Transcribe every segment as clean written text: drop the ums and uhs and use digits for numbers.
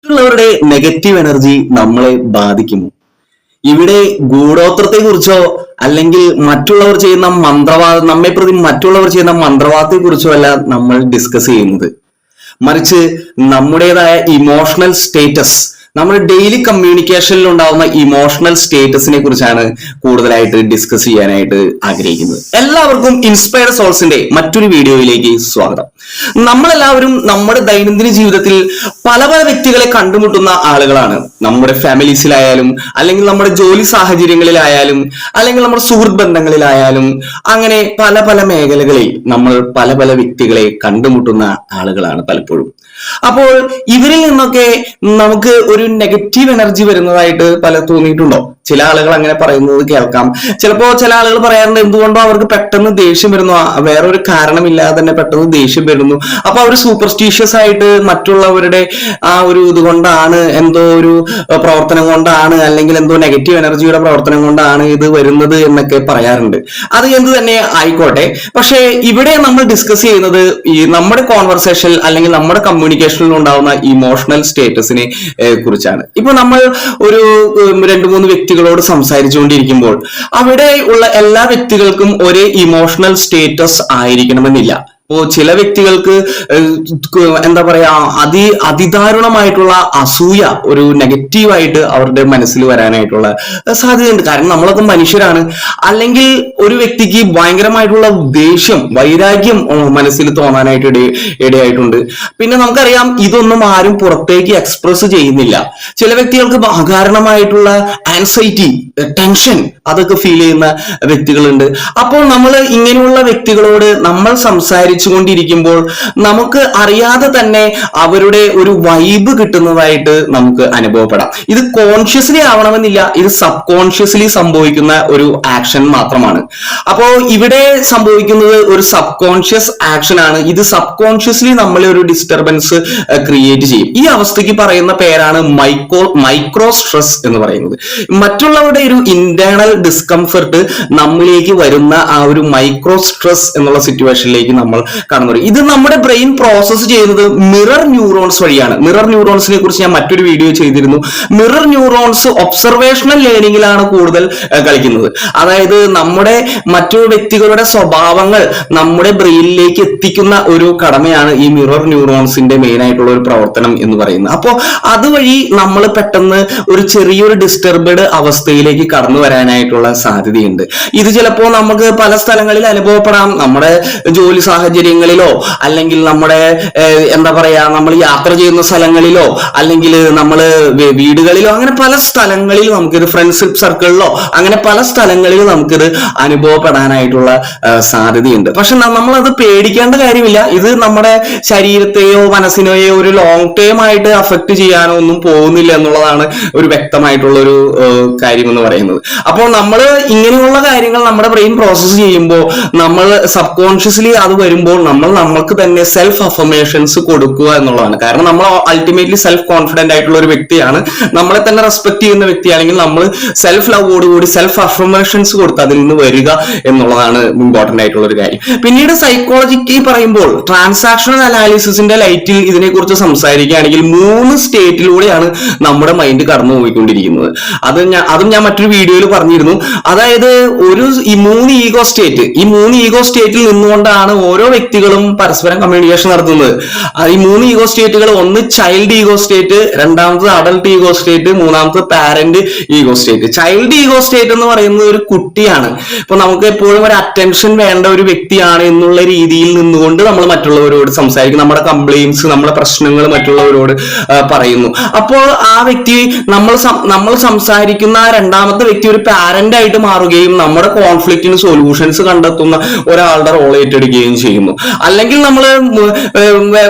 മറ്റുള്ളവരുടെ negative energy നമ്മളെ ബാധിക്കുമോ? ഇവിടെ ഗൂഢോത്രത്തെ കുറിച്ചോ അല്ലെങ്കിൽ മറ്റുള്ളവർ ചെയ്യുന്ന മന്ത്രവാദം നമ്മെ പ്രതി മറ്റുള്ളവർ ചെയ്യുന്ന മന്ത്രവാദത്തെ കുറിച്ചോ അല്ല നമ്മൾ ഡിസ്കസ് ചെയ്യുന്നത്. മറിച്ച് നമ്മുടേതായ ഇമോഷണൽ സ്റ്റേറ്റസ്, നമ്മുടെ ഡെയിലി കമ്മ്യൂണിക്കേഷനിൽ ഉണ്ടാവുന്ന ഇമോഷണൽ സ്റ്റേറ്റസിനെ കുറിച്ചാണ് കൂടുതലായിട്ട് ഡിസ്കസ് ചെയ്യാനായിട്ട് ആഗ്രഹിക്കുന്നത്. എല്ലാവർക്കും ഇൻസ്പയർഡ് സോൾസിന്റെ മറ്റൊരു വീഡിയോയിലേക്ക് സ്വാഗതം. നമ്മളെല്ലാവരും നമ്മുടെ ദൈനംദിന ജീവിതത്തിൽ പല പല വ്യക്തികളെ കണ്ടുമുട്ടുന്ന ആളുകളാണ്. നമ്മുടെ ഫാമിലീസിലായാലും അല്ലെങ്കിൽ നമ്മുടെ ജോലി സാഹചര്യങ്ങളിലായാലും അല്ലെങ്കിൽ നമ്മുടെ സുഹൃത്ത് ബന്ധങ്ങളിലായാലും അങ്ങനെ പല പല മേഖലകളിൽ നമ്മൾ പല പല വ്യക്തികളെ കണ്ടുമുട്ടുന്ന ആളുകളാണ് പലപ്പോഴും. അപ്പോൾ ഇവരിൽ നിന്നൊക്കെ നമുക്ക് ഒരു നെഗറ്റീവ് എനർജി വരുന്നതായിട്ട് തോന്നിയിട്ടുണ്ടോ? ചില ആളുകൾ അങ്ങനെ പറയുന്നത് കേൾക്കാം. ചിലപ്പോ ചില ആളുകൾ പറയാറുണ്ട് എന്തുകൊണ്ടോ അവർക്ക് പെട്ടെന്ന് ദേഷ്യം വരുന്നു, വേറൊരു കാരണമില്ലാതെ തന്നെ പെട്ടെന്ന് ദേഷ്യം വരുന്നു. അപ്പൊ അവർ സൂപ്പർസ്റ്റീഷ്യസ് ആയിട്ട് മറ്റുള്ളവരുടെ ആ ഒരു ഇതുകൊണ്ടാണ്, എന്തോ ഒരു പ്രവർത്തനം കൊണ്ടാണ് അല്ലെങ്കിൽ എന്തോ നെഗറ്റീവ് എനർജിയുടെ പ്രവർത്തനം കൊണ്ടാണ് ഇത് വരുന്നത് എന്നൊക്കെ പറയാറുണ്ട്. അത് എന്ത് തന്നെ ആയിക്കോട്ടെ, പക്ഷെ ഇവിടെ നമ്മൾ ഡിസ്കസ് ചെയ്യുന്നത് ഈ നമ്മുടെ കോൺവെർസേഷൻ അല്ലെങ്കിൽ നമ്മുടെ കമ്മ്യൂണിക്കേഷനിൽ ഉണ്ടാവുന്ന ഇമോഷണൽ സ്റ്റേറ്റസിനെ കുറിച്ചാണ്. ഇപ്പൊ നമ്മൾ ഒരു 2-3 വ്യക്തികളോട് സംസാരിച്ചുകൊണ്ടിരിക്കുമ്പോൾ അവിടെ ഉള്ള എല്ലാ വ്യക്തികൾക്കും ഒരേ ഇമോഷണൽ സ്റ്റേറ്റസ് ആയിരിക്കണമെന്നില്ല. അപ്പോ ചില വ്യക്തികൾക്ക് എന്താ പറയാ അതിദാരുണമായിട്ടുള്ള അസൂയ ഒരു നെഗറ്റീവായിട്ട് അവരുടെ മനസ്സിൽ വരാനായിട്ടുള്ള സാധ്യതയുണ്ട്. കാരണം നമ്മളൊക്കെ മനുഷ്യരാണ്. അല്ലെങ്കിൽ ഒരു വ്യക്തിക്ക് ഭയങ്കരമായിട്ടുള്ള ദേഷ്യം, വൈരാഗ്യം മനസ്സിൽ തോന്നാനായിട്ട് ഇടയായിട്ടുണ്ട്. പിന്നെ നമുക്കറിയാം ഇതൊന്നും ആരും പുറത്തേക്ക് എക്സ്പ്രസ് ചെയ്യുന്നില്ല. ചില വ്യക്തികൾക്ക് അകാരണമായിട്ടുള്ള ആൻസൈറ്റി, ടെൻഷൻ അതൊക്കെ ഫീൽ ചെയ്യുന്ന വ്യക്തികളുണ്ട്. അപ്പോൾ നമ്മൾ ഇങ്ങനെയുള്ള വ്യക്തികളോട് നമ്മൾ കൊണ്ടിരിക്കുമ്പോൾ നമുക്ക് അറിയാതെ തന്നെ അവരുടെ ഒരു വൈബ് കിട്ടുന്നതായിട്ട് നമുക്ക് അനുഭവപ്പെടാം. ഇത് കോൺഷ്യസ്ലി ആവണമെന്നില്ല, ഇത് സബ് കോൺഷ്യസ്ലി സംഭവിക്കുന്ന ഒരു ആക്ഷൻ മാത്രമാണ്. അപ്പോ ഇവിടെ സംഭവിക്കുന്നത് ഒരു സബ് കോൺഷ്യസ് ആക്ഷൻ ആണ്. ഇത് സബ് കോൺഷ്യസ്ലി നമ്മളെ ഒരു ഡിസ്റ്റർബൻസ് ക്രിയേറ്റ് ചെയ്യും. ഈ അവസ്ഥയ്ക്ക് പറയുന്ന പേരാണ് മൈക്രോ സ്ട്രെസ് എന്ന് പറയുന്നത്. മറ്റുള്ളവരുടെ ഒരു ഇന്റേണൽ ഡിസ്കംഫർട്ട് നമ്മളിലേക്ക് വരുന്ന ആ ഒരു മൈക്രോ സ്ട്രെസ് എന്നുള്ള സിറ്റുവേഷനിലേക്ക് നമ്മൾ കടന്നു വരും. ഇത് നമ്മുടെ ബ്രെയിൻ പ്രോസസ് ചെയ്യുന്നത് മിറർ ന്യൂറോൺസ് വഴിയാണ്. മിറർ ന്യൂറോൺസിനെ കുറിച്ച് ഞാൻ മറ്റൊരു വീഡിയോ ചെയ്തിരുന്നു. മിറർ ന്യൂറോൺസ് ഒബ്സർവേഷണൽ ലേണിംഗിലാണ് കൂടുതൽ കളിക്കുന്നത്. അതായത് നമ്മുടെ മറ്റു വ്യക്തികളുടെ സ്വഭാവങ്ങൾ നമ്മുടെ ബ്രെയിനിലേക്ക് എത്തിക്കുന്ന ഒരു കടമയാണ് ഈ മിറർ ന്യൂറോൺസിന്റെ മെയിൻ ആയിട്ടുള്ള ഒരു പ്രവർത്തനം എന്ന് പറയുന്നത്. അപ്പോൾ അതുവഴി നമ്മൾ പെട്ടെന്ന് ഒരു ചെറിയൊരു ഡിസ്റ്റർബഡ് അവസ്ഥയിലേക്ക് കടന്നു വരാനായിട്ടുള്ള സാധ്യതയുണ്ട്. ഇത് ചിലപ്പോൾ നമുക്ക് പല സ്ഥലങ്ങളിൽ അനുഭവപ്പെടാം. നമ്മുടെ ജോലി സാഹചര്യങ്ങളിലോ അല്ലെങ്കിൽ നമ്മുടെ എന്താ പറയാ നമ്മൾ യാത്ര ചെയ്യുന്ന സ്ഥലങ്ങളിലോ അല്ലെങ്കിൽ നമ്മൾ വീടുകളിലോ അങ്ങനെ പല സ്ഥലങ്ങളിൽ നമുക്കിത് ഫ്രണ്ട്ഷിപ്പ് സർക്കിളിലോ അങ്ങനെ പല സ്ഥലങ്ങളിൽ നമുക്കിത് അനുഭവപ്പെടാനായിട്ടുള്ള സാധ്യതയുണ്ട്. പക്ഷെ നമ്മളത് പേടിക്കേണ്ട കാര്യമില്ല. ഇത് നമ്മുടെ ശരീരത്തെയോ മനസ്സിനെയോ ഒരു ലോങ് ടേം ആയിട്ട് അഫക്ട് ചെയ്യാനോ ഒന്നും പോകുന്നില്ല എന്നുള്ളതാണ് ഒരു വ്യക്തമായിട്ടുള്ള ഒരു കാര്യം എന്ന് പറയുന്നത്. അപ്പോൾ നമ്മൾ ഇങ്ങനെയുള്ള കാര്യങ്ങൾ നമ്മുടെ ബ്രെയിൻ പ്രോസസ് ചെയ്യുമ്പോൾ നമ്മൾ സബ് കോൺഷ്യസ്ലി അത് വരുമ്പോൾ നമ്മൾക്ക് തന്നെ സെൽഫ് അഫർമേഷൻസ് കൊടുക്കുക എന്നുള്ളതാണ്. കാരണം നമ്മൾ അൾട്ടിമേറ്റ്ലി സെൽഫ് കോൺഫിഡന്റ് ആയിട്ടുള്ള ഒരു വ്യക്തിയാണ്, നമ്മളെ തന്നെ റെസ്പെക്ട് ചെയ്യുന്ന വ്യക്തിയാണെങ്കിൽ നമ്മൾ സെൽഫ് ലവോടുകൂടി സെൽഫ് അഫർമേഷൻസ് കൊടുത്ത് അതിൽ നിന്ന് വരിക എന്നുള്ളതാണ് ഇമ്പോർട്ടന്റ് ആയിട്ടുള്ള ഒരു കാര്യം. പിന്നീട് സൈക്കോളജിക്ക് പറയുമ്പോൾ ട്രാൻസാക്ഷണൽ അനാലിസിസിന്റെ ലൈറ്റിൽ ഇതിനെക്കുറിച്ച് സംസാരിക്കുകയാണെങ്കിൽ 3 സ്റ്റേറ്റിലൂടെയാണ് നമ്മുടെ മൈൻഡ് കടന്നു പോയിക്കൊണ്ടിരിക്കുന്നത്. അതും ഞാൻ മറ്റൊരു വീഡിയോയിൽ പറഞ്ഞിരുന്നു. അതായത് ഈ 3 ഈഗോ സ്റ്റേറ്റിൽ നിന്നുകൊണ്ടാണ് ഓരോ വ്യക്തികളും പരസ്പരം കമ്മ്യൂണിക്കേഷൻ നടത്തുന്നത്. ഈ 3 ഈഗോ സ്റ്റേറ്റുകൾ, ഒന്ന് ചൈൽഡ് ഈഗോ സ്റ്റേറ്റ്, രണ്ടാമത് അഡൽട്ട് ഈഗോ സ്റ്റേറ്റ്, മൂന്നാമത് parent ego state. Child ego state എന്ന് പറയുന്നത് ഒരു കുട്ടിയാണ്. ഇപ്പൊ നമുക്ക് എപ്പോഴും ഒരു അറ്റൻഷൻ വേണ്ട ഒരു വ്യക്തിയാണ് എന്നുള്ള രീതിയിൽ നിന്നുകൊണ്ട് നമ്മൾ മറ്റുള്ളവരോട് സംസാരിക്കും. നമ്മുടെ കംപ്ലയിന്റ്സ്, നമ്മുടെ പ്രശ്നങ്ങൾ മറ്റുള്ളവരോട് പറയുന്നു. അപ്പോൾ ആ വ്യക്തി നമ്മൾ സംസാരിക്കുന്ന രണ്ടാമത്തെ വ്യക്തി ഒരു പാരന്റ് ആയിട്ട് മാറുകയും നമ്മുടെ കോൺഫ്ലിക്റ്റിന് സൊല്യൂഷൻസ് കണ്ടെത്തുന്ന ഒരാളുടെ റോൾ ഏറ്റെടുക്കുകയും ചെയ്യുന്നു. അല്ലെങ്കിൽ നമ്മൾ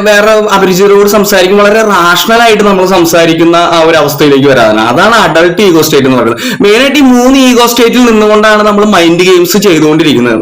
വേറെ അപരിചിതരോട് സംസാരിക്കും, വളരെ റാഷണൽ ആയിട്ട് നമ്മൾ സംസാരിക്കുന്ന ആ ഒരു അവസ്ഥയിലേക്ക് വരാനാണ്. അതാണ് അഡൾട്ട് ഈഗോ സ്റ്റേറ്റ് എന്ന് പറയുന്നത്. മെയിനായിട്ട് ഈ 3 ഈഗോ സ്റ്റേറ്റിൽ നിന്നുകൊണ്ടാണ് നമ്മൾ മൈൻഡ് ഗെയിംസ് ചെയ്തുകൊണ്ടിരിക്കുന്നത്.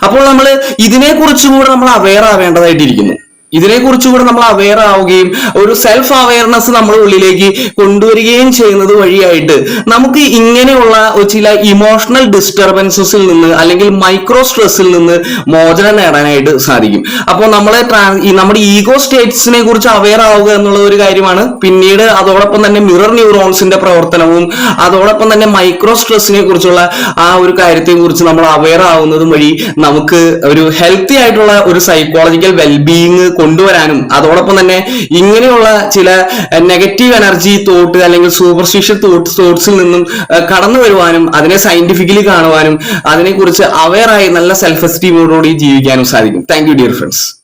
അപ്പോൾ നമ്മൾ ഇതിനെ കുറിച്ചും കൂടെ നമ്മൾ അവെയർ ആവേണ്ടതായിട്ടിരിക്കുന്നു. ഇതിനെക്കുറിച്ച് കൂടെ നമ്മൾ അവെയർ ആവുകയും ഒരു സെൽഫ് അവെയർനെസ് നമ്മുടെ ഉള്ളിലേക്ക് കൊണ്ടുവരികയും ചെയ്യുന്നത് വഴിയായിട്ട് നമുക്ക് ഇങ്ങനെയുള്ള ചില ഇമോഷണൽ ഡിസ്റ്റർബൻസസിൽ നിന്ന് അല്ലെങ്കിൽ മൈക്രോ സ്ട്രെസ്സിൽ നിന്ന് മോചനം നേടാനായിട്ട് സാധിക്കും. അപ്പോൾ നമ്മുടെ ഈഗോ സ്റ്റേറ്റ്സിനെ കുറിച്ച് അവെയർ ആവുക എന്നുള്ള ഒരു കാര്യമാണ്. പിന്നീട് അതോടൊപ്പം തന്നെ മിറർ ന്യൂറോൺസിന്റെ പ്രവർത്തനവും അതോടൊപ്പം തന്നെ മൈക്രോ സ്ട്രെസ്സിനെ കുറിച്ചുള്ള ആ ഒരു കാര്യത്തെ കുറിച്ച് നമ്മൾ അവെയർ ആവുന്നതും വഴി നമുക്ക് ഒരു ഹെൽത്തി ആയിട്ടുള്ള ഒരു സൈക്കോളജിക്കൽ വെൽബീയിങ് കൊണ്ടുവരാനും അതോടൊപ്പം തന്നെ ഇങ്ങനെയുള്ള ചില നെഗറ്റീവ് എനർജി തോട്ട് അല്ലെങ്കിൽ സൂപ്പർസ്റ്റിഷ്യൻ തോട്ട്സിൽ നിന്നും കടന്നു വരുവാനും അതിനെ സയന്റിഫിക്കലി കാണുവാനും അതിനെക്കുറിച്ച് അവെയർ ആയി നല്ല സെൽഫ് എസ്റ്റീമോടുകൂടി ജീവിക്കാനും സാധിക്കും. Thank you dear friends.